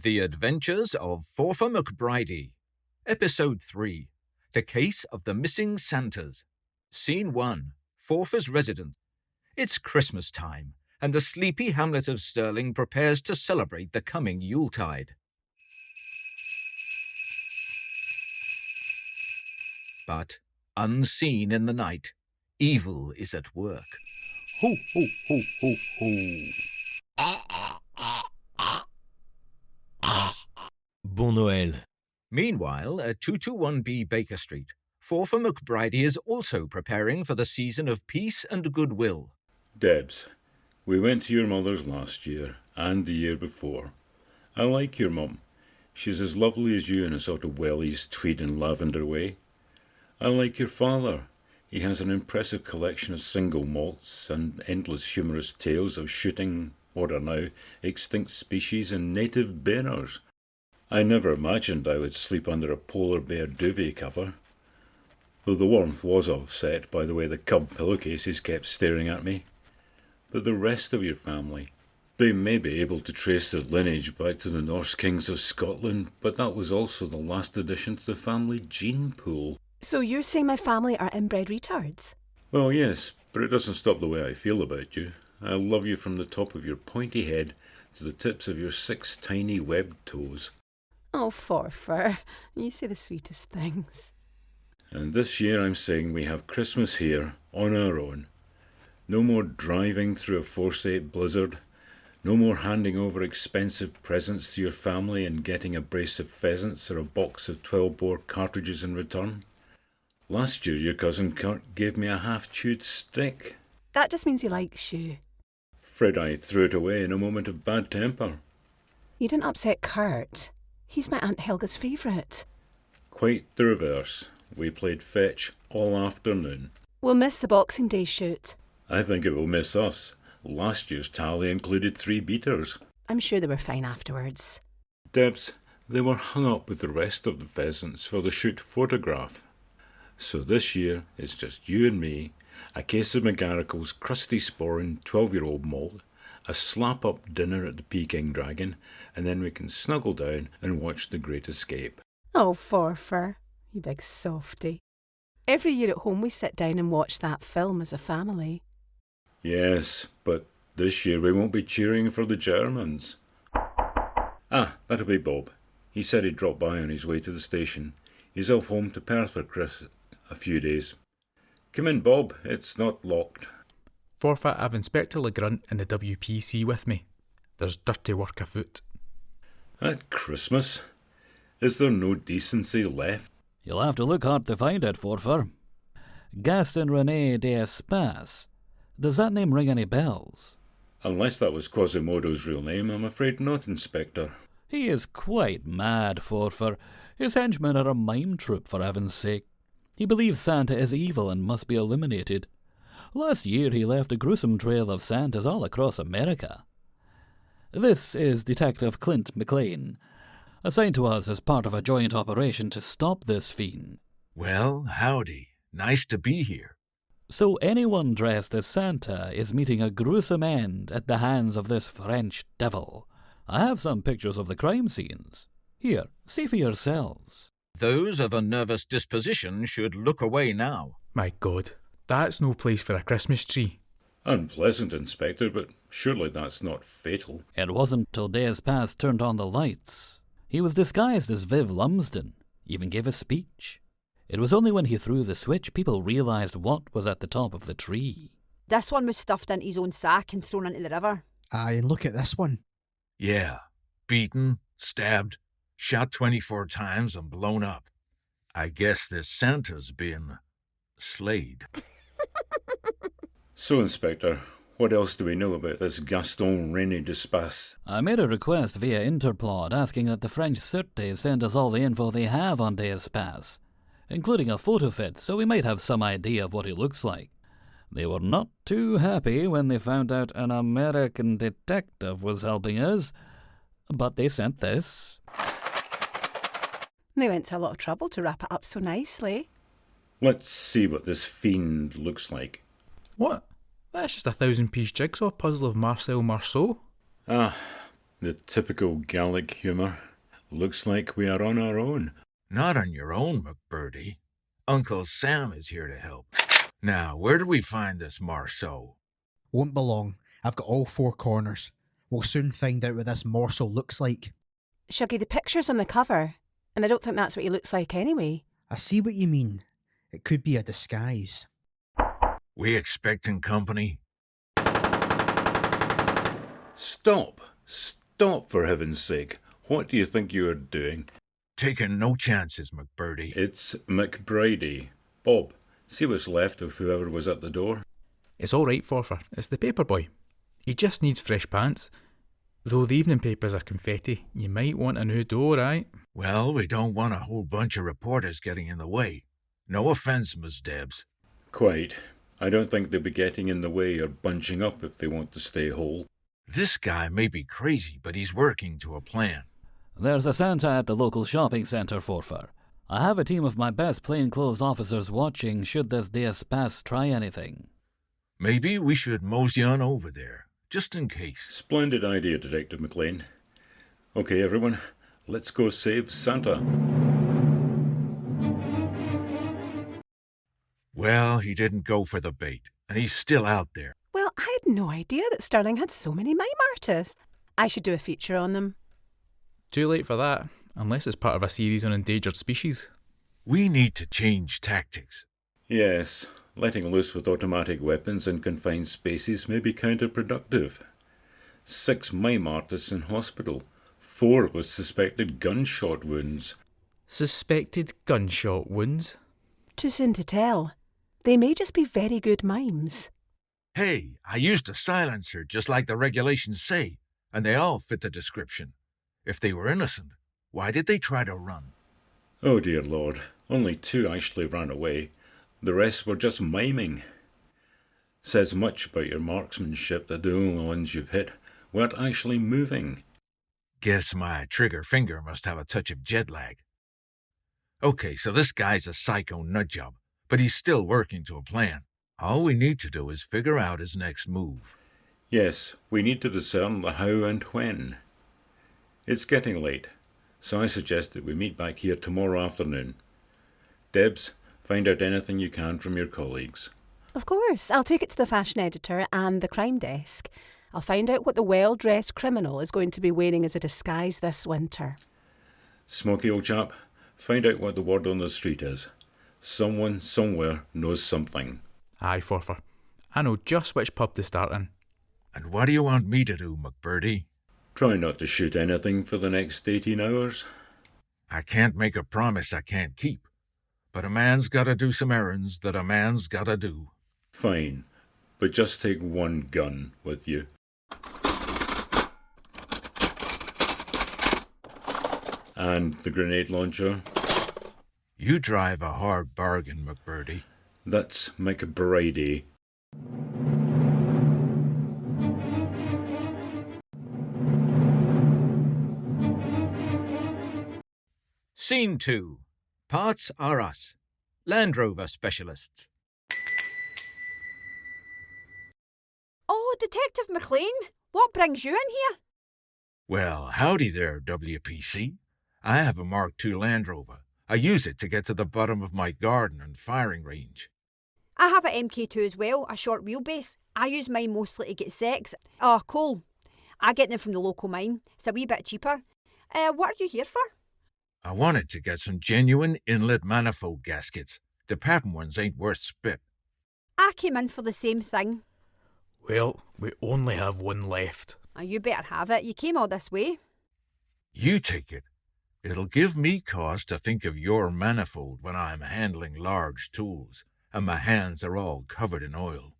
The Adventures of Forfar McBridie. Episode 3. The Case of the Missing Santas. Scene 1. Forfar's residence. It's Christmas time, and the sleepy hamlet of Stirling prepares to celebrate the coming Yuletide. But, unseen in the night, evil is at work. Ho, ho, ho, ho, ho. Bon Noël. Meanwhile, at 221B Baker Street, Forfar McBridie is also preparing for the season of peace and goodwill. Debs, we went to your mother's last year, and the year before. I like your mum. She's as lovely as you in a sort of wellies, tweed and lavender way. I like your father. He has an impressive collection of single malts and endless humorous tales of shooting, what are now, extinct species and native bearers. I never imagined I would sleep under a polar bear duvet cover, though the warmth was offset by the way the cub pillowcases kept staring at me. But the rest of your family, they may be able to trace their lineage back to the Norse kings of Scotland, but that was also the last addition to the family gene pool. So you're saying my family are inbred retards? Well, yes, but it doesn't stop the way I feel about you. I love you from the top of your pointy head to the tips of your 6 tiny webbed toes. Oh, Forfar, you say the sweetest things. And this year I'm saying we have Christmas here, on our own. No more driving through a force-8 blizzard. No more handing over expensive presents to your family and getting a brace of pheasants or a box of 12-bore cartridges in return. Last year your cousin Kurt gave me a half-chewed stick. That just means he likes you. Afraid I threw it away in a moment of bad temper. You didn't upset Kurt. He's my Aunt Helga's favourite. Quite the reverse. We played fetch all afternoon. We'll miss the Boxing Day shoot. I think it will miss us. Last year's tally included 3 beaters. I'm sure they were fine afterwards. Debs, they were hung up with the rest of the pheasants for the shoot photograph. So this year it's just you and me, a case of McGarricle's crusty sporran 12-year-old malt, a slap-up dinner at the Peking Dragon, and then we can snuggle down and watch The Great Escape. Oh, Forfar, you big softy. Every year at home we sit down and watch that film as a family. Yes, but this year we won't be cheering for the Germans. Ah, that'll be Bob. He said he'd drop by on his way to the station. He's off home to Perth for a few days. Come in, Bob. It's not locked. Forfar, I've Inspector LeGrunt in the WPC with me. There's dirty work afoot. At Christmas? Is there no decency left? You'll have to look hard to find it, Forfar. Gaston René d'Espace. Does that name ring any bells? Unless that was Quasimodo's real name, I'm afraid not, Inspector. He is quite mad, Forfar. His henchmen are a mime troupe, for heaven's sake. He believes Santa is evil and must be eliminated. Last year he left a gruesome trail of Santas all across America. This is Detective Clint McLean, assigned to us as part of a joint operation to stop this fiend. Well, howdy. Nice to be here. So anyone dressed as Santa is meeting a gruesome end at the hands of this French devil. I have some pictures of the crime scenes. Here, see for yourselves. Those of a nervous disposition should look away now. My God, that's no place for a Christmas tree. Unpleasant, Inspector, but surely that's not fatal. It wasn't till days past turned on the lights. He was disguised as Viv Lumsden, even gave a speech. It was only when he threw the switch people realised what was at the top of the tree. This one was stuffed into his own sack and thrown into the river. Aye, and look at this one. Yeah, beaten, stabbed, shot 24 times and blown up. I guess this Santa's been slayed. So, Inspector, what else do we know about this Gaston René d'Espace? I made a request via Interplot asking that the French Sûreté send us all the info they have on d'Espace, including a photo fit, so we might have some idea of what he looks like. They were not too happy when they found out an American detective was helping us, but they sent this. They went to a lot of trouble to wrap it up so nicely. Let's see what this fiend looks like. What? That's just a 1,000-piece jigsaw puzzle of Marcel Marceau. Ah, The typical Gallic humour. Looks like we are on our own. Not on your own, McBridie. Uncle Sam is here to help. Now, where do we find this Marceau? Won't be long. I've got all four corners. We'll soon find out what this morsel looks like. Shuggy, the picture's on the cover, and I don't think that's what he looks like anyway. I see what you mean. It could be a disguise. We expecting company? Stop! Stop, for heaven's sake. What do you think you are doing? Taking no chances, McBridie. It's McBridie. Bob, see what's left of whoever was at the door? It's all right, Forfar. It's the paper boy. He just needs fresh pants. Though the evening papers are confetti, you might want a new door, right? Well, we don't want a whole bunch of reporters getting in the way. No offence, Miss Debs. Quite. I don't think they'll be getting in the way or bunching up if they want to stay whole. This guy may be crazy, but he's working to a plan. There's a Santa at the local shopping centre, Forfar. I have a team of my best plainclothes officers watching should this Deus Pass try anything. Maybe we should mosey on over there, just in case. Splendid idea, Detective McLean. Okay, everyone, let's go save Santa. Well, he didn't go for the bait, and he's still out there. Well, I had no idea that Stirling had so many mime artists. I should do a feature on them. Too late for that, unless it's part of a series on endangered species. We need to change tactics. Yes, letting loose with automatic weapons in confined spaces may be counterproductive. 6 mime artists in hospital, 4 with suspected gunshot wounds. Suspected gunshot wounds? Too soon to tell. They may just be very good mimes. Hey, I used a silencer just like the regulations say, and they all fit the description. If they were innocent, why did they try to run? Oh dear Lord, only 2 actually ran away. The rest were just miming. Says much about your marksmanship that the only ones you've hit weren't actually moving. Guess my trigger finger must have a touch of jet lag. Okay, so this guy's a psycho nutjob, but he's still working to a plan. All we need to do is figure out his next move. Yes, we need to discern the how and when. It's getting late, so I suggest that we meet back here tomorrow afternoon. Debs, find out anything you can from your colleagues. Of course, I'll take it to the fashion editor and the crime desk. I'll find out what the well-dressed criminal is going to be wearing as a disguise this winter. Smoky, old chap, find out what the word on the street is. Someone, somewhere, knows something. Aye, Forfar. I know just which pub to start in. And what do you want me to do, McBridie? Try not to shoot anything for the next 18 hours. I can't make a promise I can't keep, but a man's gotta do some errands that a man's gotta do. Fine, but just take 1 gun with you. And the grenade launcher? You drive a hard bargain, McBridie. That's McBridie. Scene 2. Parts are us. Land Rover specialists. Oh, Detective McLean, what brings you in here? Well, howdy there, WPC. I have a Mark II Land Rover. I use it to get to the bottom of my garden and firing range. I have an MK2 as well, a short wheelbase. I use mine mostly to get sex. Coal. I get them from the local mine. It's a wee bit cheaper. What are you here for? I wanted to get some genuine inlet manifold gaskets. The patent ones ain't worth spit. I came in for the same thing. Well, we only have one left. You better have it. You came all this way. You take it. It'll give me cause to think of your manifold when I'm handling large tools, and my hands are all covered in oil.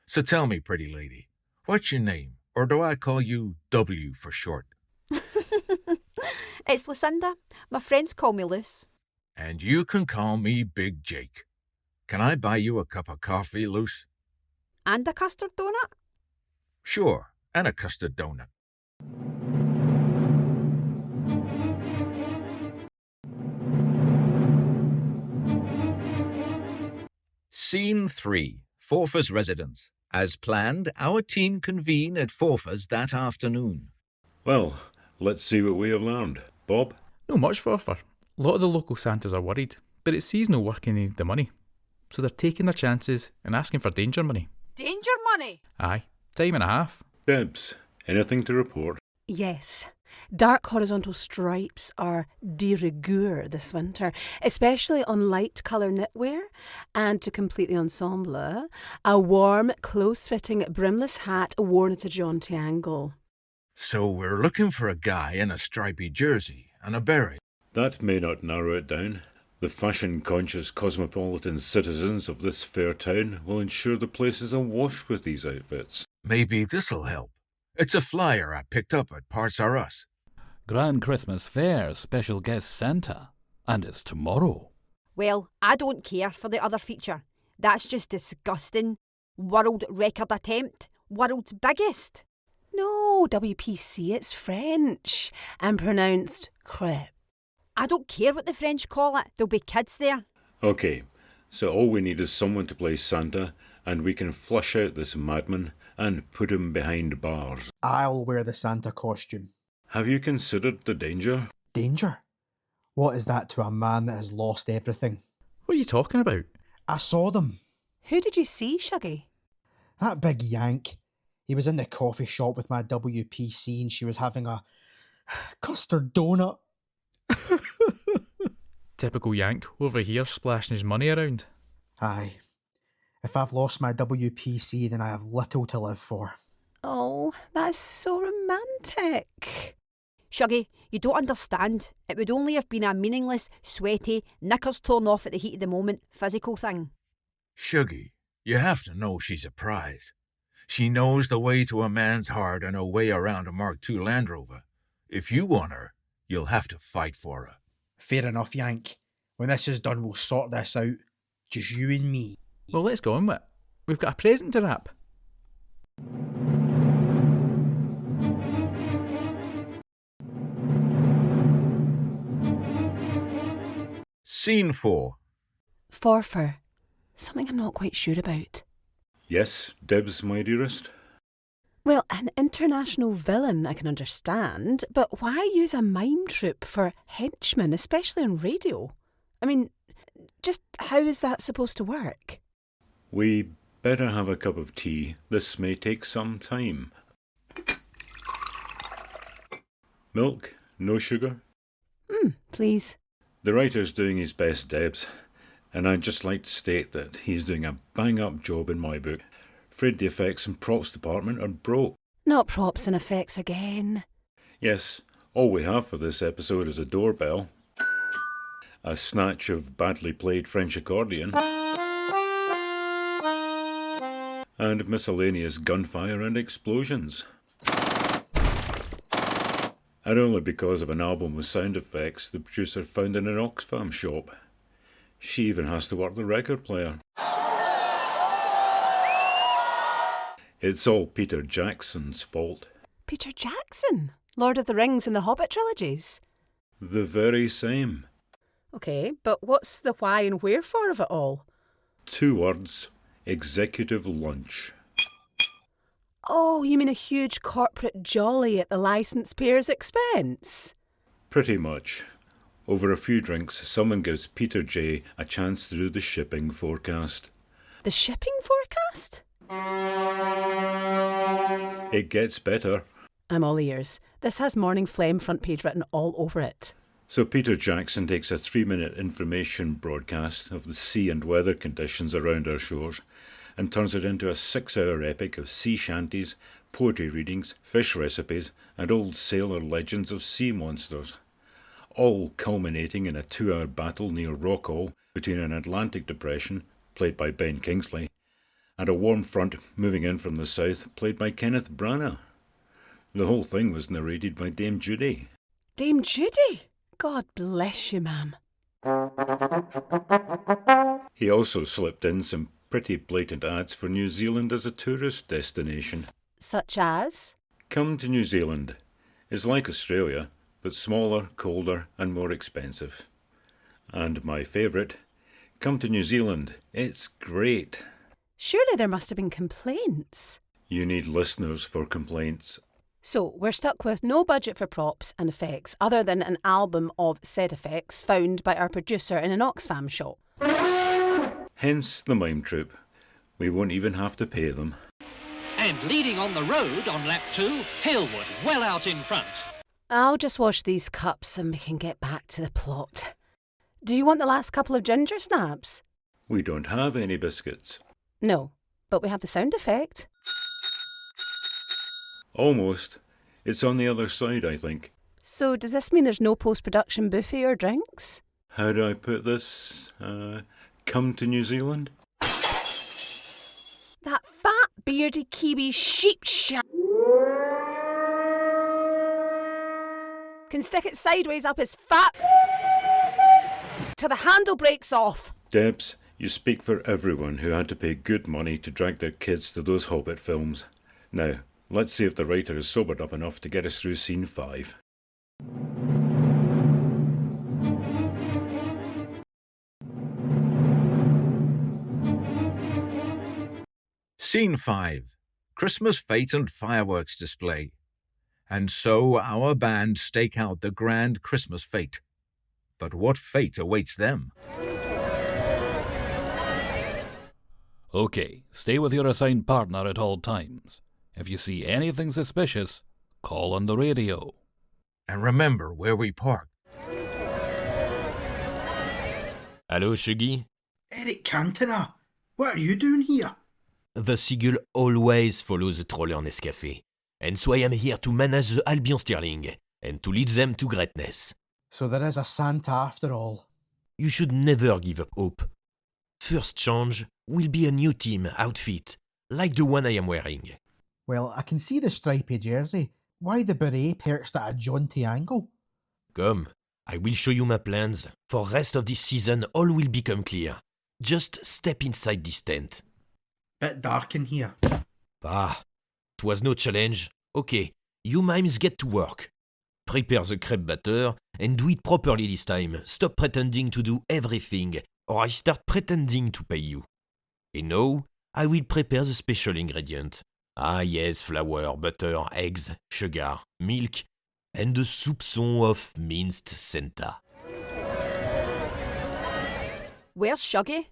So tell me, pretty lady, what's your name, or do I call you W for short? It's Lucinda. My friends call me Luce. And you can call me Big Jake. Can I buy you a cup of coffee, Luce? And a custard donut? Sure, and a custard donut. Scene 3. Forfar's residence. As planned, our team convene at Forfar's that afternoon. Well, let's see what we have learned. Bob? No much, Forfar. A lot of the local Santas are worried, but it's seasonal work and they need the money. So they're taking their chances and asking for danger money. Danger money? Aye, time and a half. Debs, anything to report? Yes. Dark horizontal stripes are de rigueur this winter, especially on light colour knitwear, and to complete the ensemble, a warm, close-fitting brimless hat worn at a jaunty angle. So we're looking for a guy in a stripy jersey and a beret. That may not narrow it down. The fashion-conscious cosmopolitan citizens of this fair town will ensure the place is awash with these outfits. Maybe this'll help. It's a flyer I picked up at Parts R Us. Grand Christmas Fair, special guest Santa. And it's tomorrow. Well, I don't care for the other feature. That's just disgusting. World record attempt. World's biggest. No, WPC, it's French and pronounced crêpe. I don't care what the French call it. There'll be kids there. Okay, so all we need is someone to play Santa, and we can flush out this madman and put him behind bars. I'll wear the Santa costume. Have you considered the danger? Danger? What is that to a man that has lost everything? What are you talking about? I saw them. Who did you see, Shuggy? That big Yank. He was in the coffee shop with my WPC and she was having a custard donut. Typical Yank, over here splashing his money around. Aye. If I've lost my WPC, then I have little to live for. Oh, that's so romantic. Shuggy, you don't understand. It would only have been a meaningless, sweaty, knickers torn off at the heat of the moment physical thing. Shuggy, you have to know she's a prize. She knows the way to a man's heart and a way around a Mark II Land Rover. If you want her, you'll have to fight for her. Fair enough, Yank. When this is done, we'll sort this out. Just you and me. Well, let's go on with it. We've got a present to wrap. Scene 4. Forfar. Something I'm not quite sure about. Yes, Debs, my dearest? Well, an international villain I can understand, but why use a mime troupe for henchmen, especially on radio? I mean, just how is that supposed to work? We better have a cup of tea. This may take some time. Milk? No sugar? Please. The writer's doing his best, Debs, and I'd just like to state that he's doing a bang-up job in my book. Afraid the effects and props department are broke. Not props and effects again. Yes, all we have for this episode is a doorbell, a snatch of badly played French accordion, and miscellaneous gunfire and explosions. And only because of an album with sound effects the producer found in an Oxfam shop. She even has to work the record player. It's all Peter Jackson's fault. Peter Jackson? Lord of the Rings and the Hobbit trilogies? The very same. OK, but what's the why and wherefore of it all? 2 words. Executive lunch. Oh, you mean a huge corporate jolly at the licence payer's expense? Pretty much. Over a few drinks, someone gives Peter J a chance to do the shipping forecast. The shipping forecast? It gets better. I'm all ears. This has Morning Phlegm front page written all over it. So Peter Jackson takes a 3-minute information broadcast of the sea and weather conditions around our shores and turns it into a 6-hour epic of sea shanties, poetry readings, fish recipes, and old sailor legends of sea monsters, all culminating in a 2-hour battle near Rockall between an Atlantic depression, played by Ben Kingsley, and a warm front moving in from the south, played by Kenneth Branagh. The whole thing was narrated by Dame Judy. Dame Judy? God bless you, ma'am. He also slipped in some pretty blatant ads for New Zealand as a tourist destination. Such as? Come to New Zealand. It's like Australia, but smaller, colder, and more expensive. And my favourite, come to New Zealand. It's great. Surely there must have been complaints. You need listeners for complaints. So, we're stuck with no budget for props and effects other than an album of said effects found by our producer in an Oxfam shop. Hence the mime troupe. We won't even have to pay them. And leading on the road on lap 2, Halewood, well out in front. I'll just wash these cups and we can get back to the plot. Do you want the last couple of ginger snaps? We don't have any biscuits. No, but we have the sound effect. Almost. It's on the other side, I think. So does this mean there's no post-production buffet or drinks? How do I put this? Come to New Zealand? That fat, beardy Kiwi sheep shit can stick it sideways up his fat till the handle breaks off. Debs, you speak for everyone who had to pay good money to drag their kids to those Hobbit films. Now, let's see if the writer is sobered up enough to get us through scene 5. Scene 5. Christmas fete and fireworks display. And so our band stake out the grand Christmas fete. But what fate awaits them? Okay, stay with your assigned partner at all times. If you see anything suspicious, call on the radio. And remember where we park. Hello, Shuggy? Eric Cantona, what are you doing here? The seagull always follows the trawler on Nescafé, and so I am here to manage the Albion Stirling, and to lead them to greatness. So there is a Santa after all. You should never give up hope. First change will be a new team outfit, like the one I am wearing. Well, I can see the stripy jersey. Why the beret perched at a jaunty angle? Come, I will show you my plans. For rest of this season, all will become clear. Just step inside this tent. Bit dark in here. Ah, it was no challenge. Okay, you mimes get to work. Prepare the crepe batter and do it properly this time. Stop pretending to do everything, or I start pretending to pay you. And now, I will prepare the special ingredient. Ah yes, flour, butter, eggs, sugar, milk, and the soupçon of minced Santa. Where's Shuggy?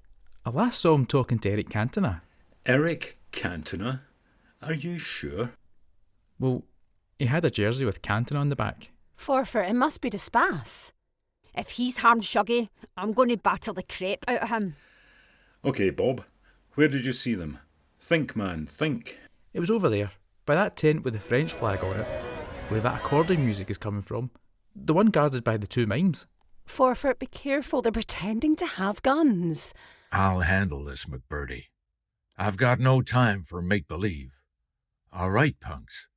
I last saw him talking to Eric Cantona. Eric Cantona? Are you sure? Well, he had a jersey with Cantona on the back. Forfar, it must be Despas. If he's harmed Shuggy, I'm going to batter the crepe out of him. Okay, Bob. Where did you see them? Think, man, think. It was over there, by that tent with the French flag on it, where that accordion music is coming from. The one guarded by the two mimes. Forfar, be careful, they're pretending to have guns. I'll handle this, McBridie. I've got no time for make-believe. All right, punks.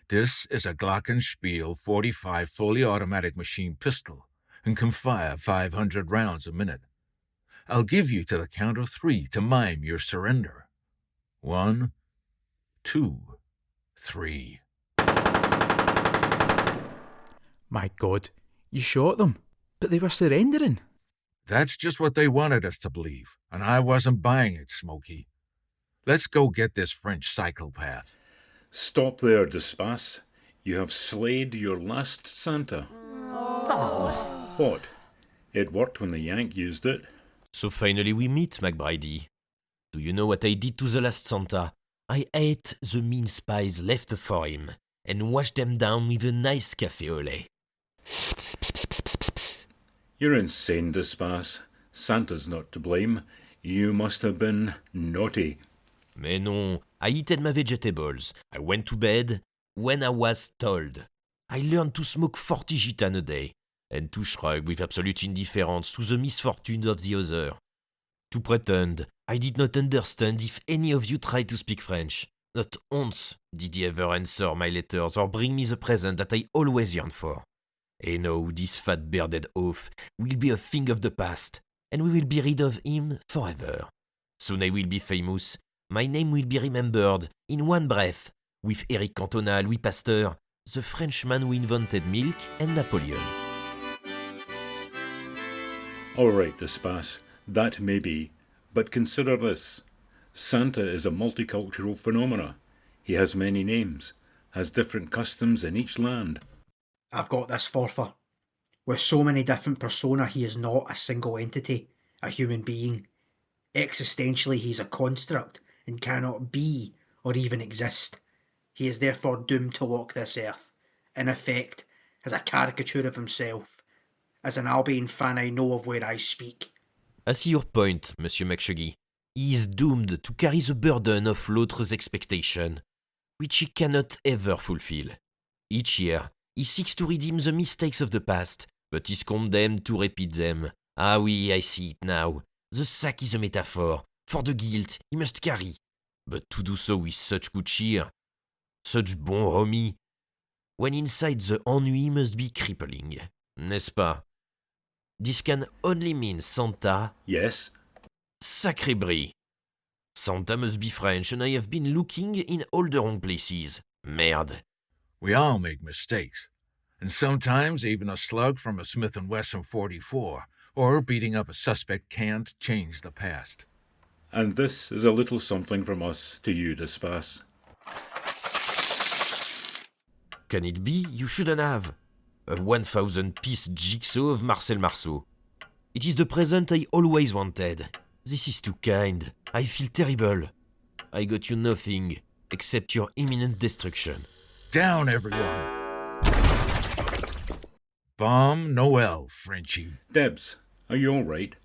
This is a Glockenspiel 45 fully automatic machine pistol and can fire 500 rounds a minute. I'll give you to the count of 3 to mime your surrender. 1, 2, 3. My God, you shot them, but they were surrendering. That's just what they wanted us to believe, and I wasn't buying it, Smokey. Let's go get this French psychopath. Stop there, Despas. You have slayed your last Santa. Oh. What? It worked when the Yank used it. So finally we meet, McBridie. Do you know what I did to the last Santa? I ate the mince pies left for him and washed them down with a nice café au lait. You're insane, Despas. Santa's not to blame. You must have been naughty. Mais non, I eaten my vegetables. I went to bed when I was told. I learned to smoke 40 gitanes a day, and to shrug with absolute indifference to the misfortunes of the other. To pretend I did not understand if any of you tried to speak French. Not once did he ever answer my letters or bring me the present that I always yearned for. And now this fat bearded oaf will be a thing of the past, and we will be rid of him forever. Soon I will be famous. My name will be remembered in one breath with Eric Cantona, Louis Pasteur, the Frenchman who invented milk, and Napoleon. All right, Despas, that may be, but consider this. Santa is a multicultural phenomena. He has many names. has different customs in each land. I've got this, Forfar. With so many different persona, he is not a single entity, a human being. Existentially, he's a construct and cannot be or even exist. He is therefore doomed to walk this earth, in effect, as a caricature of himself. As an Albion fan, I know of where I speak. I see your point, Monsieur McShuggy. He is doomed to carry the burden of l'autres expectation, which he cannot ever fulfill. Each year, he seeks to redeem the mistakes of the past, but is condemned to repeat them. Ah oui, I see it now. The sack is a metaphor for the guilt he must carry. But to do so with such good cheer, such bonhomie, when inside the ennui must be crippling, n'est-ce pas? This can only mean Santa. Yes? Sacré brie. Santa must be French, and I have been looking in all the wrong places. Merde. We all make mistakes, and sometimes even a slug from a Smith & Wesson 44 or beating up a suspect can't change the past. And this is a little something from us to you, Despas. Can it be you shouldn't have? A 1,000-piece jigsaw of Marcel Marceau. It is the present I always wanted. This is too kind. I feel terrible. I got you nothing except your imminent destruction. Down, everyone! Bomb Noel, Frenchie. Debs, are you all right?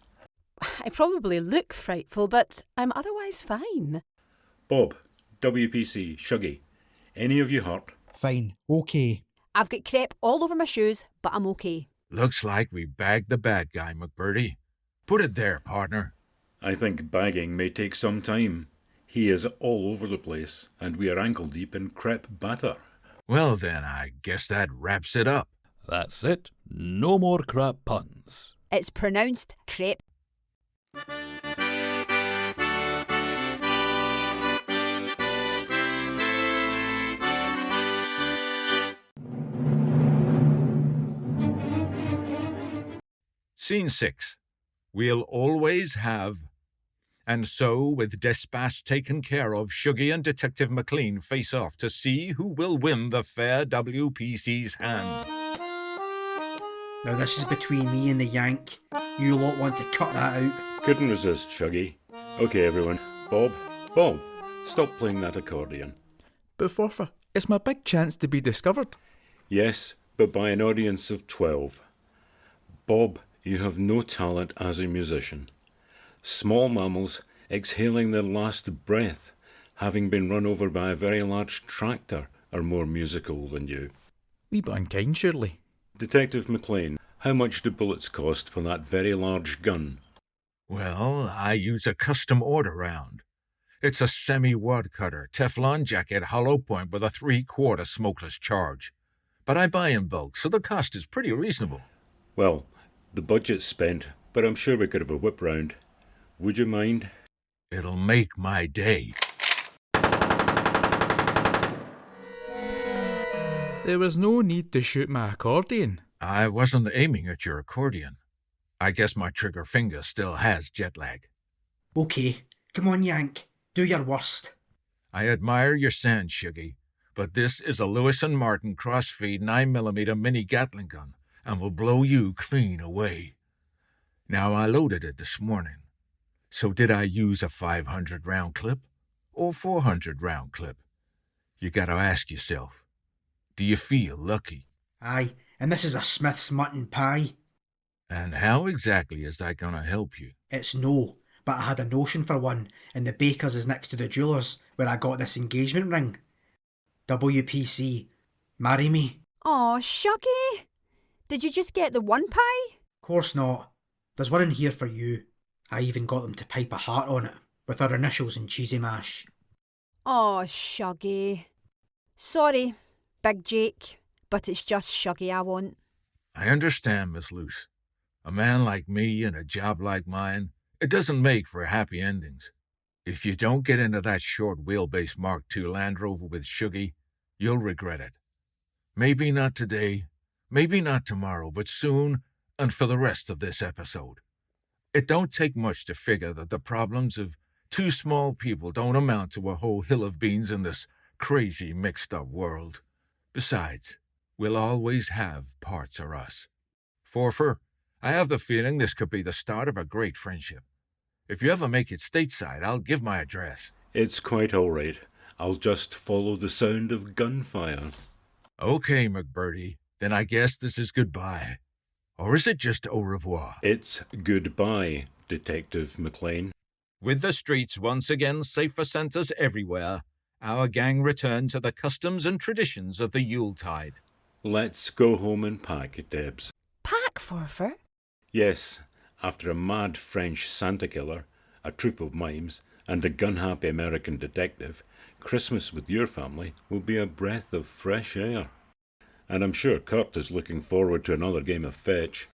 I probably look frightful, but I'm otherwise fine. Bob, WPC, Shuggy, any of you hurt? Fine, okay. I've got crepe all over my shoes, but I'm okay. Looks like we bagged the bad guy, McBridie. Put it there, partner. I think bagging may take some time. He is all over the place, and we are ankle deep in crepe batter. Well then, I guess that wraps it up. That's it. No more crap puns. It's pronounced crepe. Scene 6. We'll always have... And so, with Despas taken care of, Shuggy and Detective McLean face off to see who will win the fair WPC's hand. Now this is between me and the Yank. You lot want to cut that out. Couldn't resist, Shuggy. Okay, everyone. Bob, stop playing that accordion. But Forfar, it's my big chance to be discovered. Yes, but by an audience of 12. Bob, you have no talent as a musician. Small mammals exhaling their last breath, having been run over by a very large tractor, are more musical than you. Wee bit unkind, surely. Detective McLean, how much do bullets cost for that very large gun? Well, I use a custom order round. It's a semi-wad cutter, Teflon jacket, hollow point with a 3/4 smokeless charge. But I buy in bulk, so the cost is pretty reasonable. Well, the budget's spent, but I'm sure we could have a whip round. Would you mind? It'll make my day. There was no need to shoot my accordion. I wasn't aiming at your accordion. I guess my trigger finger still has jet lag. Okay, come on, Yank. Do your worst. I admire your sand, Shuggy, but this is a Lewis & Martin crossfeed 9mm mini Gatling gun and will blow you clean away. Now, I loaded it this morning. So did I use a 500-round clip or 400-round clip? You gotta ask yourself, do you feel lucky? Aye, and this is a Smith's mutton pie. And how exactly is that gonna help you? It's no, but I had a notion for one, and the baker's is next to the jeweller's where I got this engagement ring. WPC, marry me? Aw, Shuggy. Did you just get the one pie? Course not. There's one in here for you. I even got them to pipe a heart on it, with our initials in cheesy mash. Aw, Shuggy. Sorry, Big Jake, but it's just Shuggy I want. I understand, Miss Luce. A man like me and a job like mine, it doesn't make for happy endings. If you don't get into that short wheelbase Mark II Land Rover with Shuggy, you'll regret it. Maybe not today, maybe not tomorrow, but soon and for the rest of this episode. It don't take much to figure that the problems of two small people don't amount to a whole hill of beans in this crazy, mixed-up world. Besides, we'll always have parts of us. Forfar, I have the feeling this could be the start of a great friendship. If you ever make it stateside, I'll give my address. It's quite all right. I'll just follow the sound of gunfire. Okay, McBridie. Then I guess this is goodbye. Or is it just au revoir? It's goodbye, Detective McLean. With the streets once again safe for Santas everywhere, our gang returned to the customs and traditions of the Yuletide. Let's go home and pack, Debs. Pack, Forfar? Yes, after a mad French Santa killer, a troupe of mimes, and a gun-happy American detective, Christmas with your family will be a breath of fresh air. And I'm sure Kurt is looking forward to another game of fetch.